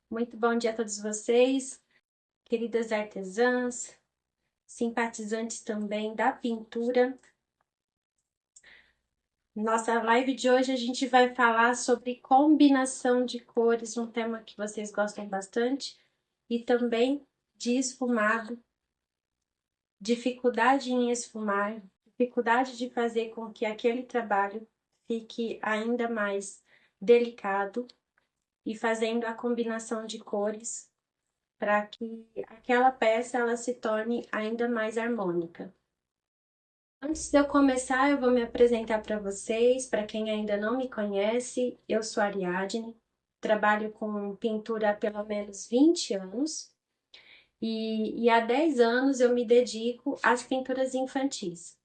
Muito bom dia a todos vocês, queridas artesãs, simpatizantes também da pintura. Nossa live de hoje a gente vai falar sobre combinação de cores, um tema que vocês gostam bastante, e também de esfumado, dificuldade em esfumar, dificuldade de fazer com que aquele trabalho fique ainda mais delicado e fazendo a combinação de cores para que aquela peça ela se torne ainda mais harmônica. Antes de eu começar, eu vou me apresentar para vocês. Para quem ainda não me conhece, eu sou Ariadne, trabalho com pintura há pelo menos 20 anos e há 10 anos eu me dedico às pinturas infantis.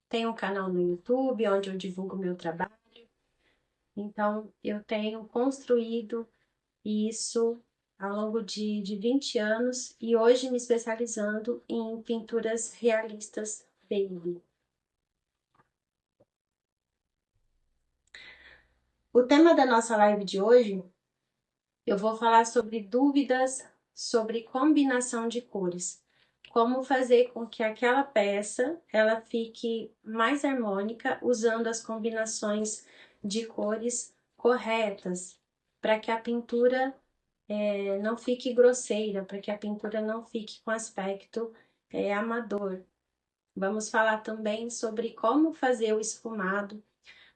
Tenho um canal no YouTube onde eu divulgo meu trabalho, então eu tenho construído isso ao longo de 20 anos e hoje me especializando em pinturas realistas baby. O tema da nossa live de hoje, eu vou falar sobre dúvidas sobre combinação de cores. Como fazer com que aquela peça ela fique mais harmônica usando as combinações de cores corretas, para que a pintura não fique grosseira, para que a pintura não fique com aspecto amador. Vamos falar também sobre como fazer o esfumado,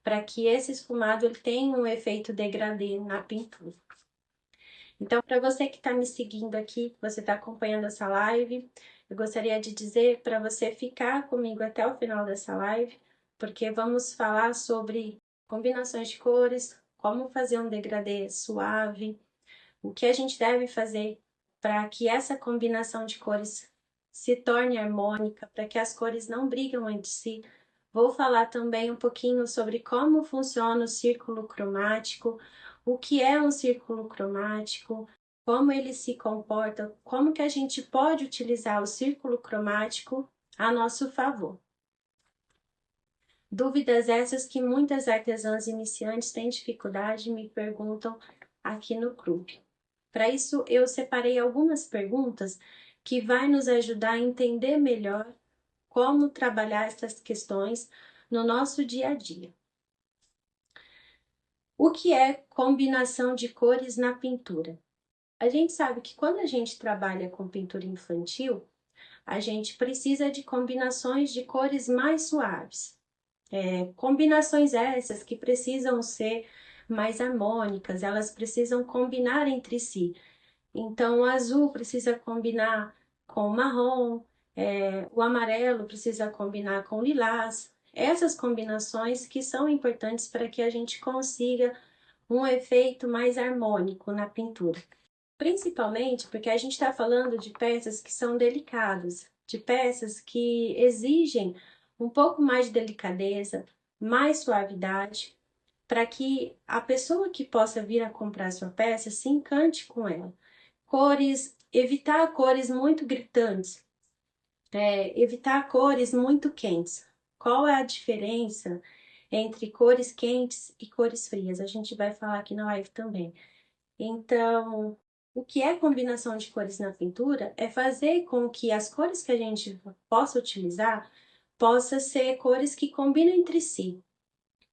para que esse esfumado ele tenha um efeito degradê na pintura. Então, para você que está me seguindo aqui, que você está acompanhando essa live, eu gostaria de dizer para você ficar comigo até o final dessa live, porque vamos falar sobre combinações de cores, como fazer um degradê suave, o que a gente deve fazer para que essa combinação de cores se torne harmônica, para que as cores não brigam entre si. Vou falar também um pouquinho sobre como funciona o círculo cromático, o que é um círculo cromático, como ele se comporta, como que a gente pode utilizar o círculo cromático a nosso favor. Dúvidas essas que muitas artesãs iniciantes têm dificuldade e me perguntam aqui no clube. Para isso, eu separei algumas perguntas que vai nos ajudar a entender melhor como trabalhar essas questões no nosso dia a dia. O que é combinação de cores na pintura? A gente sabe que quando a gente trabalha com pintura infantil, a gente precisa de combinações de cores mais suaves. Combinações essas que precisam ser mais harmônicas, elas precisam combinar entre si. Então, o azul precisa combinar com o marrom, o amarelo precisa combinar com o lilás. Essas combinações que são importantes para que a gente consiga um efeito mais harmônico na pintura. Principalmente porque a gente está falando de peças que são delicadas, de peças que exigem um pouco mais de delicadeza, mais suavidade, para que a pessoa que possa vir a comprar sua peça se encante com ela. Cores, evitar cores muito gritantes, evitar cores muito quentes. Qual é a diferença entre cores quentes e cores frias? A gente vai falar aqui na live também. Então, o que é combinação de cores na pintura é fazer com que as cores que a gente possa utilizar possam ser cores que combinam entre si,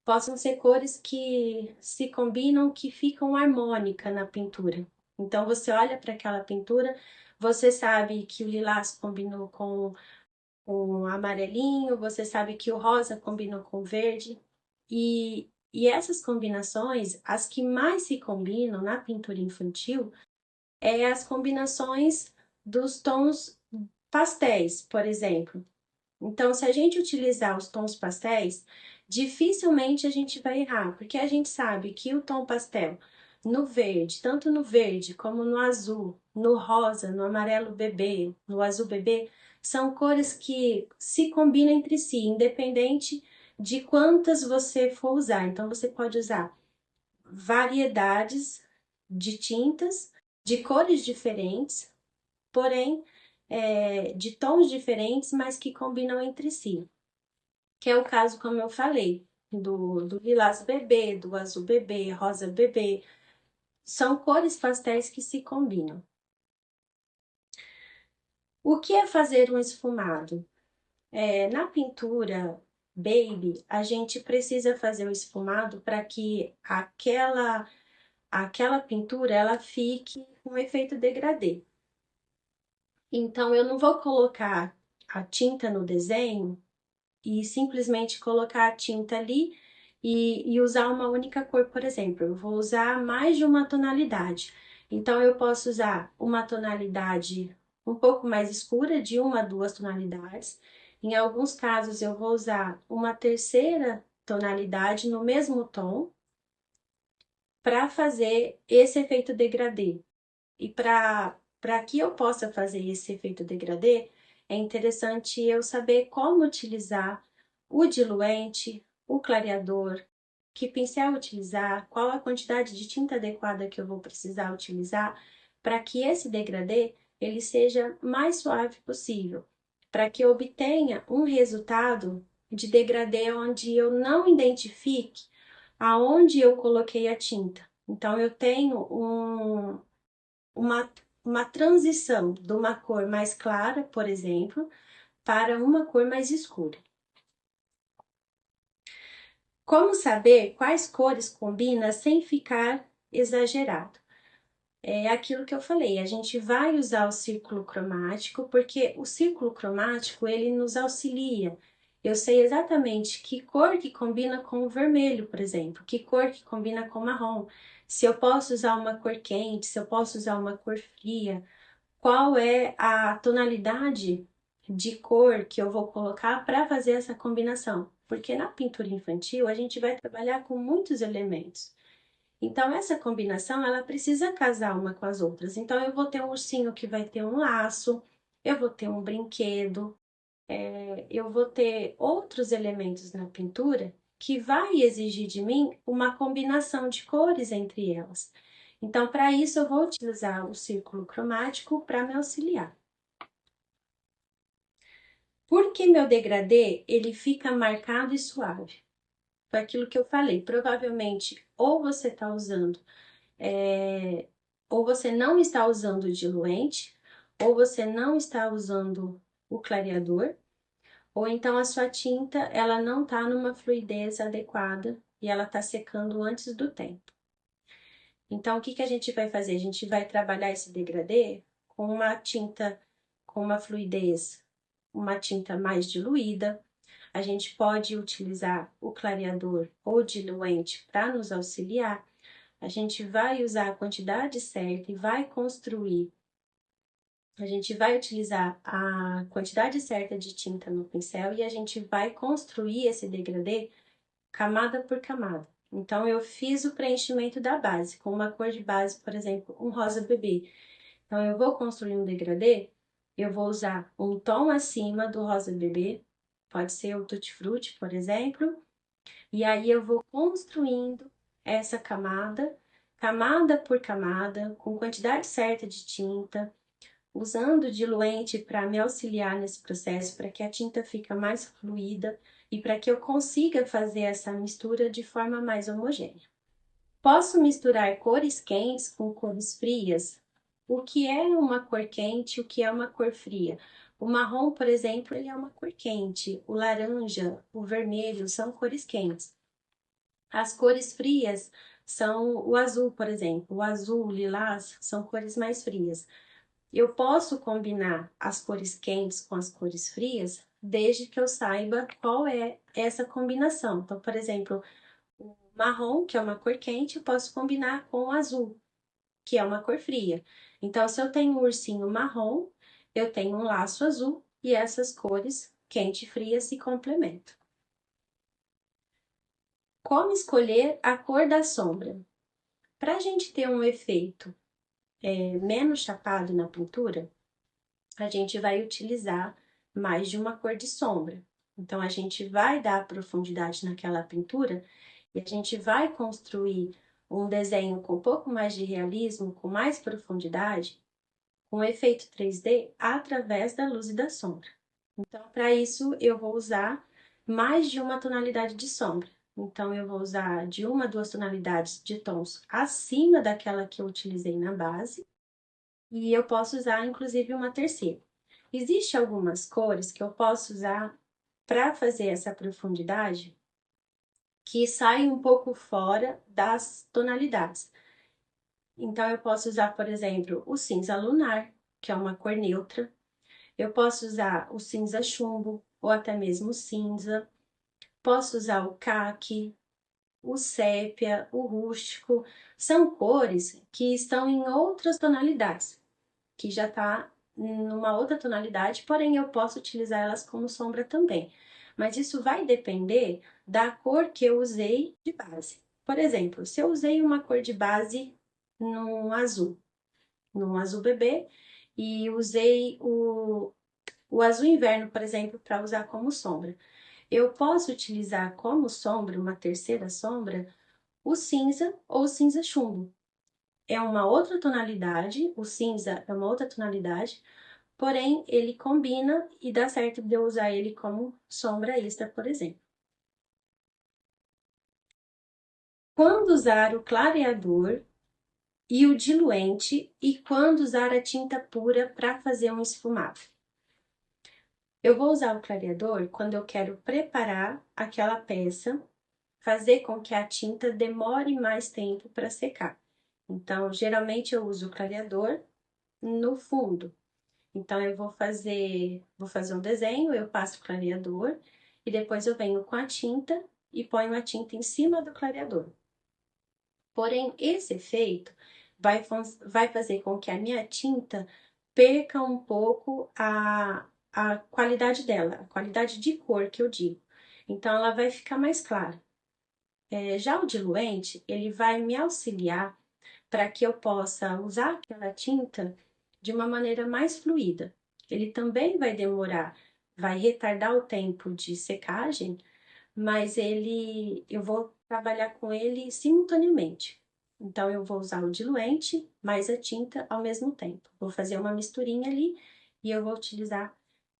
possam ser cores que se combinam, que ficam harmônica na pintura. Então você olha para aquela pintura, você sabe que o lilás combinou com o amarelinho, você sabe que o rosa combinou com o verde. E essas combinações, as que mais se combinam na pintura infantil, é as combinações dos tons pastéis, por exemplo. Então, se a gente utilizar os tons pastéis, dificilmente a gente vai errar, porque a gente sabe que o tom pastel no verde, tanto no verde como no azul, no rosa, no amarelo bebê, no azul bebê, são cores que se combinam entre si, independente de quantas você for usar. Então, você pode usar variedades de tintas, de cores diferentes, porém de tons diferentes, mas que combinam entre si. Que é o caso, como eu falei, do lilás bebê, do azul bebê, rosa bebê. são cores pastéis que se combinam. O que é fazer um esfumado? Na pintura Baby, a gente precisa fazer o esfumado para que aquela pintura ela fique com um efeito degradê. Então, eu não vou colocar a tinta no desenho e simplesmente colocar a tinta ali e usar uma única cor, por exemplo. Eu vou usar mais de uma tonalidade. Então, eu posso usar uma tonalidade um pouco mais escura, de uma a duas tonalidades. Em alguns casos, eu vou usar uma terceira tonalidade no mesmo tom para fazer esse efeito degradê. E para que eu possa fazer esse efeito degradê, é interessante eu saber como utilizar o diluente, o clareador, que pincel utilizar, qual a quantidade de tinta adequada que eu vou precisar utilizar, para que esse degradê ele seja mais suave possível, para que eu obtenha um resultado de degradê onde eu não identifique aonde eu coloquei a tinta. Então eu tenho uma, uma transição de uma cor mais clara, por exemplo, para uma cor mais escura. Como saber quais cores combinam sem ficar exagerado? É aquilo que eu falei, a gente vai usar o círculo cromático, porque o círculo cromático, ele nos auxilia. Eu sei exatamente que cor que combina com o vermelho, por exemplo, que cor que combina com o marrom, se eu posso usar uma cor quente, se eu posso usar uma cor fria, qual é a tonalidade de cor que eu vou colocar para fazer essa combinação. Porque na pintura infantil a gente vai trabalhar com muitos elementos. Então essa combinação ela precisa casar uma com as outras. Então eu vou ter um ursinho que vai ter um laço, eu vou ter um brinquedo, eu vou ter outros elementos na pintura que vai exigir de mim uma combinação de cores entre elas. Então, para isso, eu vou utilizar o círculo cromático para me auxiliar. Por que meu degradê ele fica marcado e suave? Foi aquilo que eu falei. Provavelmente, ou você está usando, ou você não está usando o diluente, ou você não está usando o clareador, ou então a sua tinta ela não está numa fluidez adequada e ela está secando antes do tempo. Então, o que a gente vai fazer? A gente vai trabalhar esse degradê com uma tinta com uma fluidez, uma tinta mais diluída. A gente pode utilizar o clareador ou diluente para nos auxiliar. A gente vai usar a quantidade certa e vai construir. A gente vai utilizar a quantidade certa de tinta no pincel e a gente vai construir esse degradê camada por camada. Então, eu fiz o preenchimento da base, com uma cor de base, por exemplo, um rosa bebê. Então, eu vou construir um degradê, eu vou usar um tom acima do rosa bebê, pode ser o Tutti Frutti, por exemplo, e aí eu vou construindo essa camada, camada por camada, com quantidade certa de tinta, usando diluente para me auxiliar nesse processo, para que a tinta fique mais fluida e para que eu consiga fazer essa mistura de forma mais homogênea. Posso misturar cores quentes com cores frias? O que é uma cor quente e o que é uma cor fria? O marrom, por exemplo, ele é uma cor quente. O laranja, o vermelho são cores quentes. As cores frias são o azul, por exemplo. O azul, o lilás são cores mais frias. Eu posso combinar as cores quentes com as cores frias, desde que eu saiba qual é essa combinação. Então, por exemplo, o marrom, que é uma cor quente, eu posso combinar com o azul, que é uma cor fria. Então, se eu tenho um ursinho marrom, eu tenho um laço azul e essas cores quente e fria se complementam. Como escolher a cor da sombra? Para a gente ter um efeito menos chapado na pintura, a gente vai utilizar mais de uma cor de sombra. Então, a gente vai dar profundidade naquela pintura e a gente vai construir um desenho com um pouco mais de realismo, com mais profundidade, com efeito 3D através da luz e da sombra. Então, para isso, eu vou usar mais de uma tonalidade de sombra. Então, eu vou usar de 1 a 2 tonalidades de tons acima daquela que eu utilizei na base. E eu posso usar, inclusive, uma terceira. Existem algumas cores que eu posso usar para fazer essa profundidade que saem um pouco fora das tonalidades. Então, eu posso usar, por exemplo, o cinza lunar, que é uma cor neutra. Eu posso usar o cinza chumbo, ou até mesmo o cinza. Posso usar o caqui, o sépia, o rústico. São cores que estão em outras tonalidades, que já está numa outra tonalidade, porém eu posso utilizar elas como sombra também. Mas isso vai depender da cor que eu usei de base. Por exemplo, se eu usei uma cor de base num azul bebê, e usei o azul inverno, por exemplo, para usar como sombra. Eu posso utilizar como sombra, uma terceira sombra, o cinza ou o cinza chumbo. É uma outra tonalidade, o cinza é uma outra tonalidade, porém ele combina e dá certo de eu usar ele como sombra extra, por exemplo. Quando usar o clareador e o diluente e quando usar a tinta pura para fazer um esfumado. Eu vou usar o clareador quando eu quero preparar aquela peça, fazer com que a tinta demore mais tempo para secar. Então, geralmente eu uso o clareador no fundo. Então, eu vou fazer um desenho, eu passo o clareador e depois eu venho com a tinta e ponho a tinta em cima do clareador. Porém, esse efeito vai fazer com que a minha tinta perca um pouco a qualidade dela, a qualidade de cor que eu digo. Então, ela vai ficar mais clara. Já o diluente, ele vai me auxiliar para que eu possa usar aquela tinta de uma maneira mais fluida. Ele também vai demorar, vai retardar o tempo de secagem, mas eu vou trabalhar com ele simultaneamente. Então, eu vou usar o diluente mais a tinta ao mesmo tempo. Vou fazer uma misturinha ali e eu vou utilizar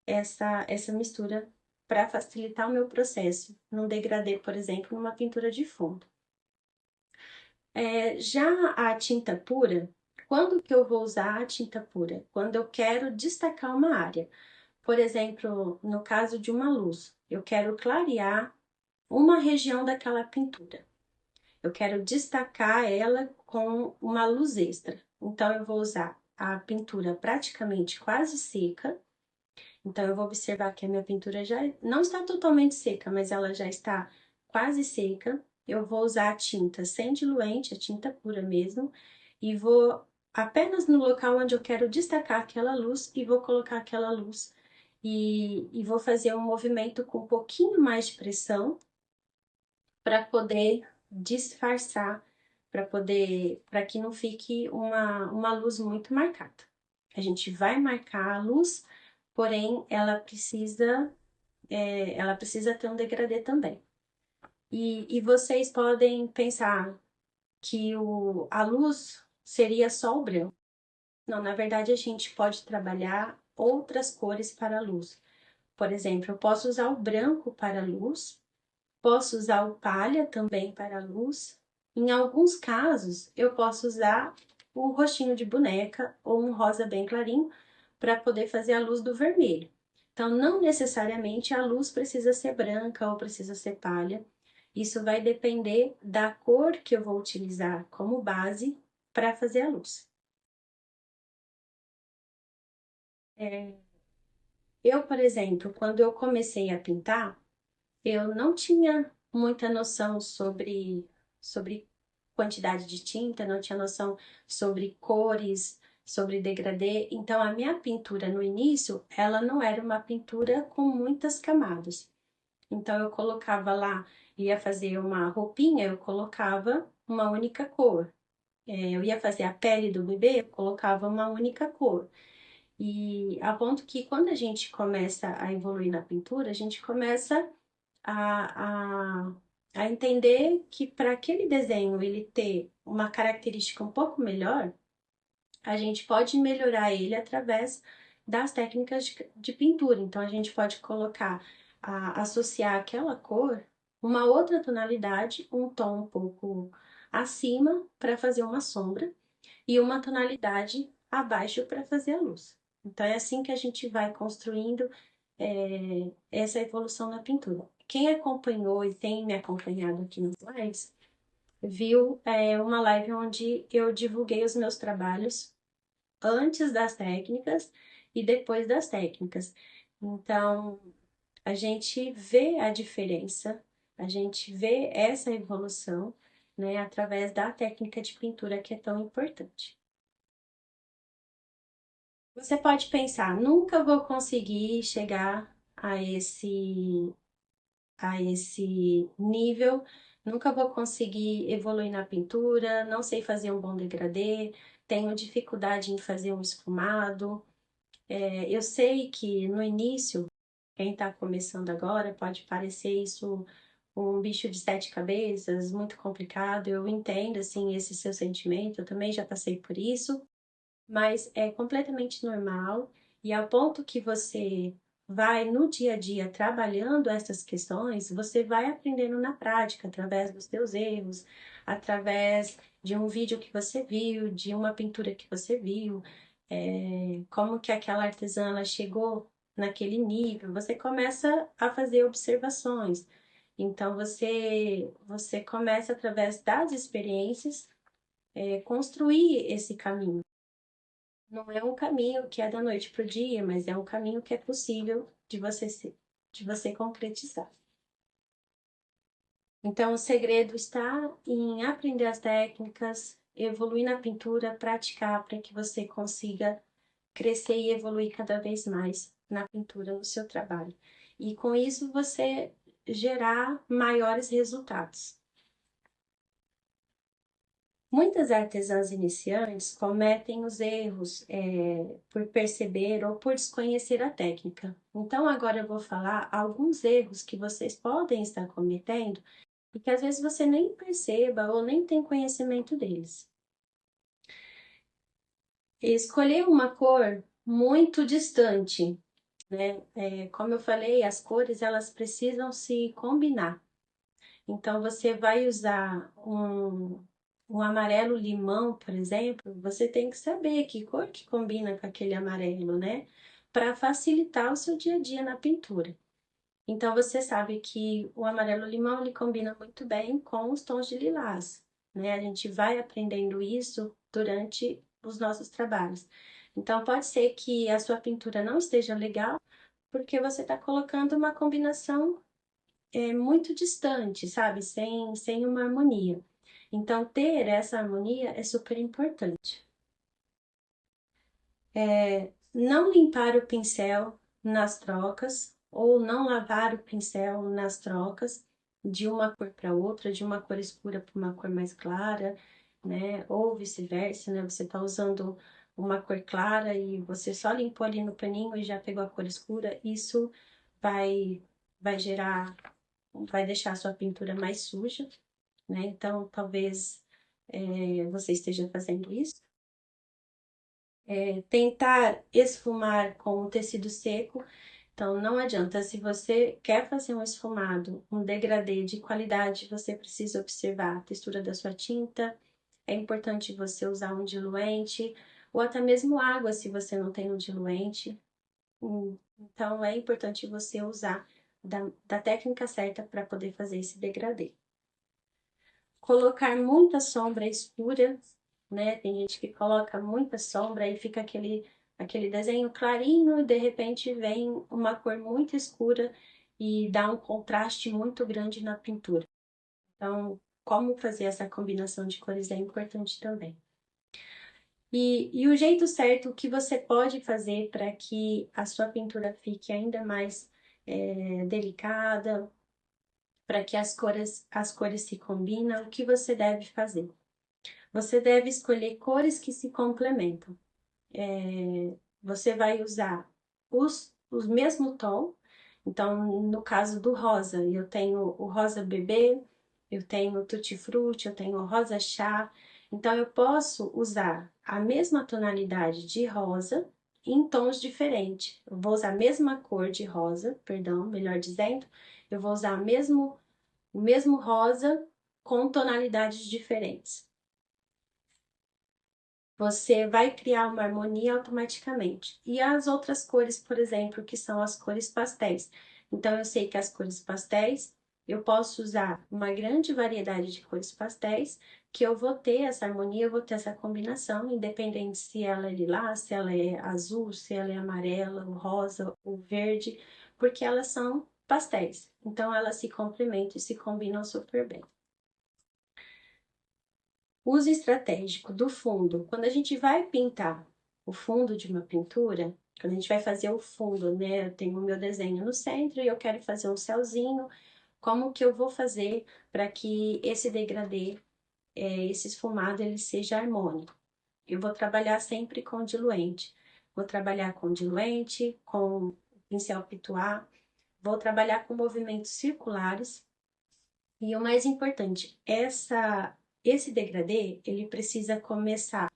essa mistura para facilitar o meu processo, num degradê, por exemplo, numa pintura de fundo. Já a tinta pura, quando que eu vou usar a tinta pura? Quando eu quero destacar uma área. Por exemplo, no caso de uma luz, eu quero clarear uma região daquela pintura. Eu quero destacar ela com uma luz extra. Então, eu vou usar a pintura praticamente quase seca. Então, eu vou observar que a minha pintura já não está totalmente seca, mas ela já está quase seca. Eu vou usar a tinta sem diluente, a tinta pura mesmo, e vou apenas no local onde eu quero destacar aquela luz e vou colocar aquela luz e vou fazer um movimento com um pouquinho mais de pressão para poder disfarçar, para que não fique uma luz muito marcada. A gente vai marcar a luz, porém ela precisa ter um degradê também. E vocês podem pensar que a luz seria só o branco. Não, na verdade a gente pode trabalhar outras cores para a luz. Por exemplo, eu posso usar o branco para a luz, posso usar o palha também para a luz. Em alguns casos, eu posso usar o roxinho de boneca ou um rosa bem clarinho para poder fazer a luz do vermelho. Então, não necessariamente a luz precisa ser branca ou precisa ser palha. Isso vai depender da cor que eu vou utilizar como base para fazer a luz. É, eu, por exemplo, quando eu comecei a pintar, eu não tinha muita noção sobre quantidade de tinta, não tinha noção sobre cores, sobre degradê. Então, a minha pintura no início, ela não era uma pintura com muitas camadas. Então, eu colocava lá, ia fazer uma roupinha, eu colocava uma única cor. Eu ia fazer a pele do bebê, eu colocava uma única cor. E a ponto que quando a gente começa a evoluir na pintura, a gente começa a, a, a entender que para aquele desenho ele ter uma característica um pouco melhor, a gente pode melhorar ele através das técnicas de pintura. Então, a gente pode colocar, associar aquela cor uma outra tonalidade, um tom um pouco acima para fazer uma sombra e uma tonalidade abaixo para fazer a luz. Então é assim que a gente vai construindo essa evolução na pintura. Quem acompanhou e tem me acompanhado aqui nos lives, viu uma live onde eu divulguei os meus trabalhos antes das técnicas e depois das técnicas. Então, a gente vê a diferença, a gente vê essa evolução, né, através da técnica de pintura que é tão importante. Você pode pensar, nunca vou conseguir chegar a esse nível, nunca vou conseguir evoluir na pintura, não sei fazer um bom degradê, tenho dificuldade em fazer um esfumado. Eu sei que no início, quem está começando agora pode parecer isso um bicho de sete cabeças, muito complicado. Eu entendo assim esse seu sentimento, eu também já passei por isso, mas é completamente normal e ao ponto que você vai no dia a dia trabalhando essas questões, você vai aprendendo na prática, através dos teus erros, através de um vídeo que você viu, de uma pintura que você viu, como que aquela artesã ela chegou naquele nível, você começa a fazer observações. Então você começa através das experiências construir esse caminho. Não é um caminho que é da noite para o dia, mas é um caminho que é possível de você concretizar. Então, o segredo está em aprender as técnicas, evoluir na pintura, praticar para que você consiga crescer e evoluir cada vez mais na pintura, no seu trabalho. E com isso você gerar maiores resultados. Muitas artesãs iniciantes cometem os erros por perceber ou por desconhecer a técnica. Então, agora eu vou falar alguns erros que vocês podem estar cometendo e que às vezes você nem perceba ou nem tem conhecimento deles. Escolher uma cor muito distante, né? Como eu falei, as cores elas precisam se combinar. Então, você vai usar um amarelo limão, por exemplo, você tem que saber que cor que combina com aquele amarelo, né? Para facilitar o seu dia a dia na pintura. Então, você sabe que o amarelo limão ele combina muito bem com os tons de lilás, né? A gente vai aprendendo isso durante os nossos trabalhos. Então, pode ser que a sua pintura não esteja legal, porque você está colocando uma combinação muito distante, sabe? Sem uma harmonia. Então, ter essa harmonia é super importante. Não limpar o pincel nas trocas ou não lavar o pincel nas trocas de uma cor para outra, de uma cor escura para uma cor mais clara, né? Ou vice-versa, né? Você está usando uma cor clara e você só limpou ali no paninho e já pegou a cor escura, isso vai, vai gerar, vai deixar a sua pintura mais suja, né? Então, talvez você esteja fazendo isso. Tentar esfumar com o tecido seco. Então, não adianta. Se você quer fazer um esfumado, um degradê de qualidade, você precisa observar a textura da sua tinta. É importante você usar um diluente, ou até mesmo água, se você não tem um diluente. Então, é importante você usar da técnica certa para poder fazer esse degradê. Colocar muita sombra escura, né? Tem gente que coloca muita sombra e fica aquele desenho clarinho e de repente vem uma cor muito escura e dá um contraste muito grande na pintura. Então, como fazer essa combinação de cores é importante também. E o jeito certo que você pode fazer para que a sua pintura fique ainda mais delicada, para que as cores se combinam, o que você deve fazer? Você deve escolher cores que se complementam. Você vai usar os mesmos tons. Então, no caso do rosa, eu tenho o rosa bebê, eu tenho o tutti frutti, eu tenho o rosa chá. Então, eu posso usar a mesma tonalidade de rosa em tons diferentes. Eu vou usar a mesma cor de rosa, perdão, melhor dizendo, eu vou usar o mesmo rosa com tonalidades diferentes. Você vai criar uma harmonia automaticamente. E as outras cores, por exemplo, que são as cores pastéis. Então, eu sei que as cores pastéis, eu posso usar uma grande variedade de cores pastéis, que eu vou ter essa harmonia, eu vou ter essa combinação, independente se ela é lilás, se ela é azul, se ela é amarela, o rosa, o verde, porque elas são pastéis. Então, elas se complementam e se combinam super bem. Uso estratégico do fundo. Quando a gente vai pintar o fundo de uma pintura, quando a gente vai fazer o fundo, né? Eu tenho o meu desenho no centro e eu quero fazer um céuzinho. Como que eu vou fazer para que esse degradê, esse esfumado, ele seja harmônico? Eu vou trabalhar sempre com diluente. Vou trabalhar com diluente, com pincel pituá, vou trabalhar com movimentos circulares. E o mais importante, esse degradê, ele precisa começar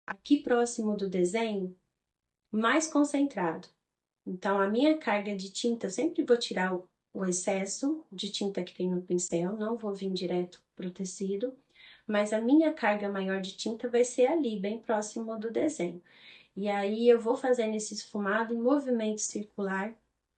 aqui próximo do desenho, mais concentrado. Então, a minha carga de tinta, eu sempre vou tirar o excesso de tinta que tem no pincel, não vou vir direto para o tecido, mas a minha carga maior de tinta vai ser ali, bem próximo do desenho. E aí eu vou fazendo esse esfumado em movimento circular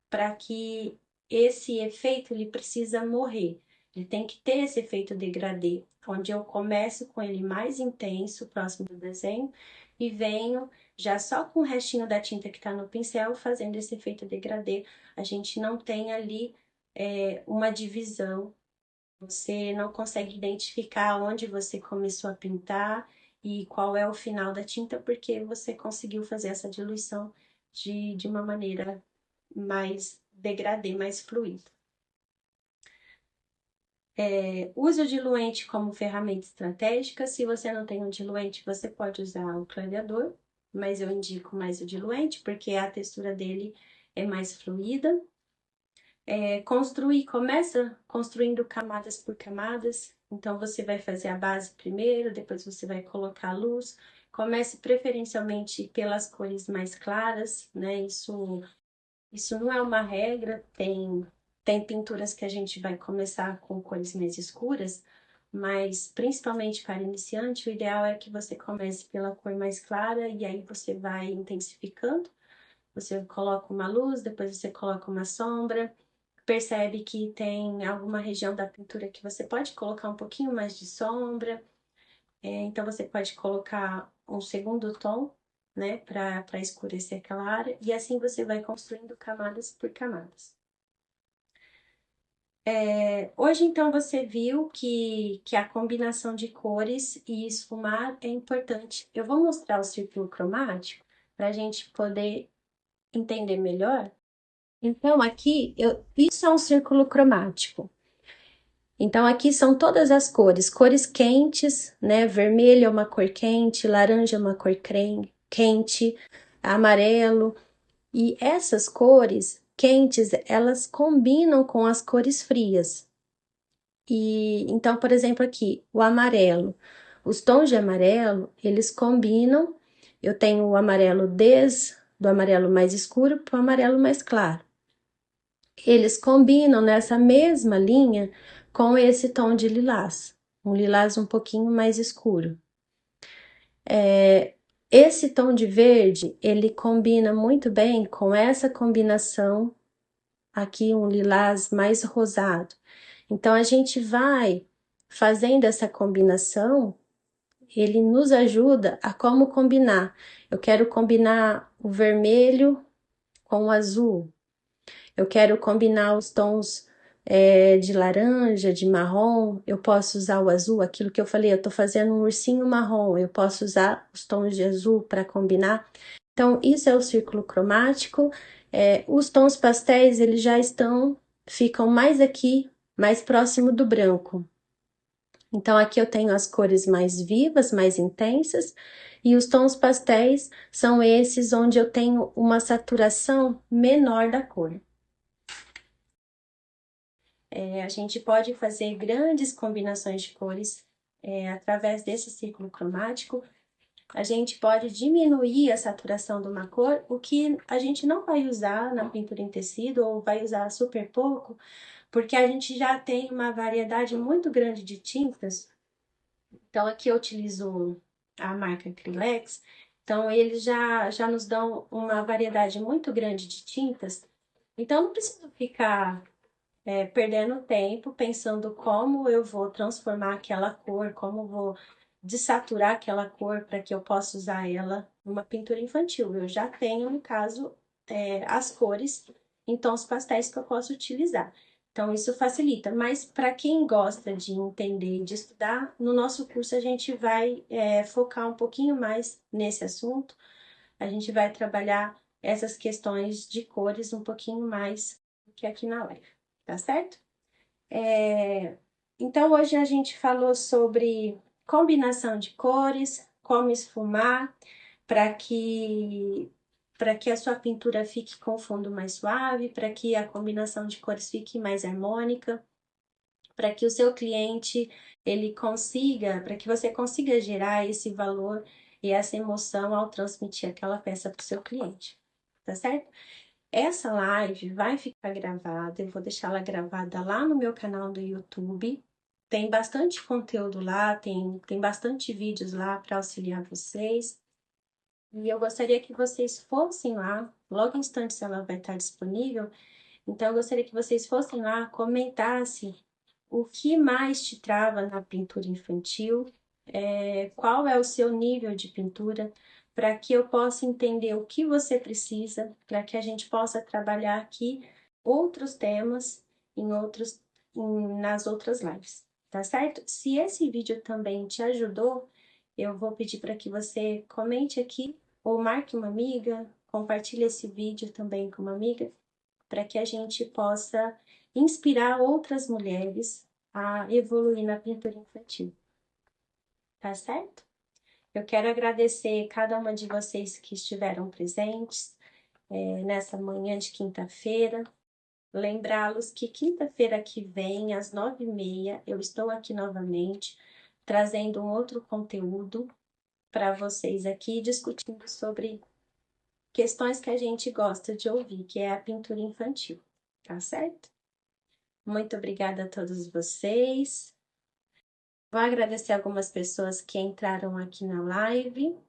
para que esse efeito ele precisa morrer. Ele tem que ter esse efeito degradê, onde eu começo com ele mais intenso, próximo do desenho, e venho já só com o restinho da tinta que está no pincel, fazendo esse efeito degradê. A gente não tem ali uma divisão, você não consegue identificar onde você começou a pintar e qual é o final da tinta, porque você conseguiu fazer essa diluição de uma maneira mais degradê, mais fluido. Use o diluente como ferramenta estratégica. Se você não tem um diluente, você pode usar o clareador, mas eu indico mais o diluente, porque a textura dele é mais fluida. Começa construindo camadas por camadas. Então, você vai fazer a base primeiro, depois você vai colocar a luz. Comece preferencialmente pelas cores mais claras, né? Isso não é uma regra, tem pinturas que a gente vai começar com cores mais escuras, mas principalmente para iniciante, o ideal é que você comece pela cor mais clara e aí você vai intensificando. Você coloca uma luz, depois você coloca uma sombra, percebe que tem alguma região da pintura que você pode colocar um pouquinho mais de sombra, então você pode colocar um segundo tom, né, para escurecer aquela área, e assim você vai construindo camadas por camadas. Hoje, então, você viu que a combinação de cores e esfumar é importante. Eu vou mostrar o círculo cromático para a gente poder entender melhor. Então, aqui, isso é um círculo cromático. Então, aqui são todas as cores, cores quentes, né? Vermelho é uma cor quente, laranja é uma cor quente, amarelo. E essas cores quentes, elas combinam com as cores frias. E então, por exemplo, aqui, o amarelo. Os tons de amarelo, eles combinam. Eu tenho o amarelo do amarelo mais escuro para o amarelo mais claro. Eles combinam nessa mesma linha com esse tom de lilás, um lilás um pouquinho mais escuro. Esse tom de verde, ele combina muito bem com essa combinação aqui, um lilás mais rosado. Então, a gente vai fazendo essa combinação, ele nos ajuda a como combinar. Eu quero combinar o vermelho com o azul. Eu quero combinar os tons de laranja, de marrom. Eu posso usar o azul, aquilo que eu falei, eu tô fazendo um ursinho marrom. Eu posso usar os tons de azul para combinar. Então, isso é o círculo cromático. Os tons pastéis, eles já ficam mais aqui, mais próximo do branco. Então, aqui eu tenho as cores mais vivas, mais intensas, e os tons pastéis são esses onde eu tenho uma saturação menor da cor. A gente pode fazer grandes combinações de cores através desse círculo cromático. A gente pode diminuir a saturação de uma cor, o que a gente não vai usar na pintura em tecido ou vai usar super pouco, porque a gente já tem uma variedade muito grande de tintas. Então, aqui eu utilizo a marca Acrylex, então eles já nos dão uma variedade muito grande de tintas, então não preciso ficar perdendo tempo pensando como eu vou transformar aquela cor, como vou desaturar aquela cor para que eu possa usar ela numa pintura infantil. Eu já tenho, no caso, as cores em tons pastéis que eu posso utilizar. Então, isso facilita. Mas para quem gosta de entender e de estudar, no nosso curso a gente vai focar um pouquinho mais nesse assunto. A gente vai trabalhar essas questões de cores um pouquinho mais do que aqui na live, tá certo? Então, hoje a gente falou sobre combinação de cores, como esfumar, para que a sua pintura fique com fundo mais suave, para que a combinação de cores fique mais harmônica, para que o seu cliente ele consiga, para que você consiga gerar esse valor e essa emoção ao transmitir aquela peça para o seu cliente, tá certo? Essa live vai ficar gravada, eu vou deixar ela gravada lá no meu canal do YouTube. Tem bastante conteúdo lá, tem bastante vídeos lá para auxiliar vocês. E eu gostaria que vocês fossem lá, logo em instantes ela vai estar disponível. Então, eu gostaria que vocês fossem lá, comentassem o que mais te trava na pintura infantil, qual é o seu nível de pintura, para que eu possa entender o que você precisa, para que a gente possa trabalhar aqui outros temas nas outras lives, tá certo? Se esse vídeo também te ajudou, eu vou pedir para que você comente aqui ou marque uma amiga, compartilhe esse vídeo também com uma amiga, para que a gente possa inspirar outras mulheres a evoluir na pintura infantil, tá certo? Eu quero agradecer cada uma de vocês que estiveram presentes nessa manhã de quinta-feira. Lembrá-los que quinta-feira que vem, às 9h30, eu estou aqui novamente, trazendo um outro conteúdo para vocês aqui, discutindo sobre questões que a gente gosta de ouvir, que é a pintura infantil, tá certo? Muito obrigada a todos vocês. Vou agradecer algumas pessoas que entraram aqui na live.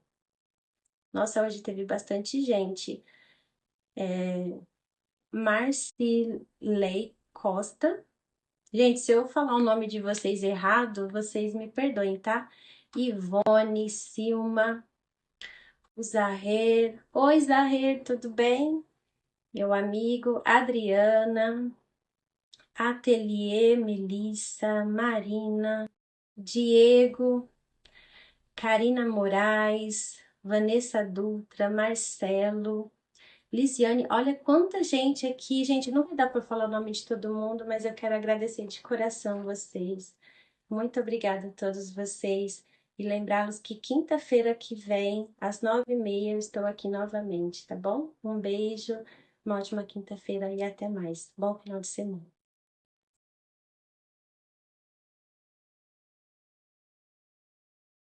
Nossa, hoje teve bastante gente. Marcilei Costa. Gente, se eu falar o nome de vocês errado, vocês me perdoem, tá? Ivone, Silma, o Zahir. Oi, Zahir, tudo bem? Meu amigo. Adriana, Ateliê, Melissa, Marina, Diego, Karina Moraes, Vanessa Dutra, Marcelo, Lisiane. Olha quanta gente aqui, gente. Não vai dar para falar o nome de todo mundo, mas eu quero agradecer de coração vocês. Muito obrigada a todos vocês. E lembrá-los que quinta-feira que vem, às 9h30, eu estou aqui novamente, tá bom? Um beijo, uma ótima quinta-feira e até mais. Bom final de semana.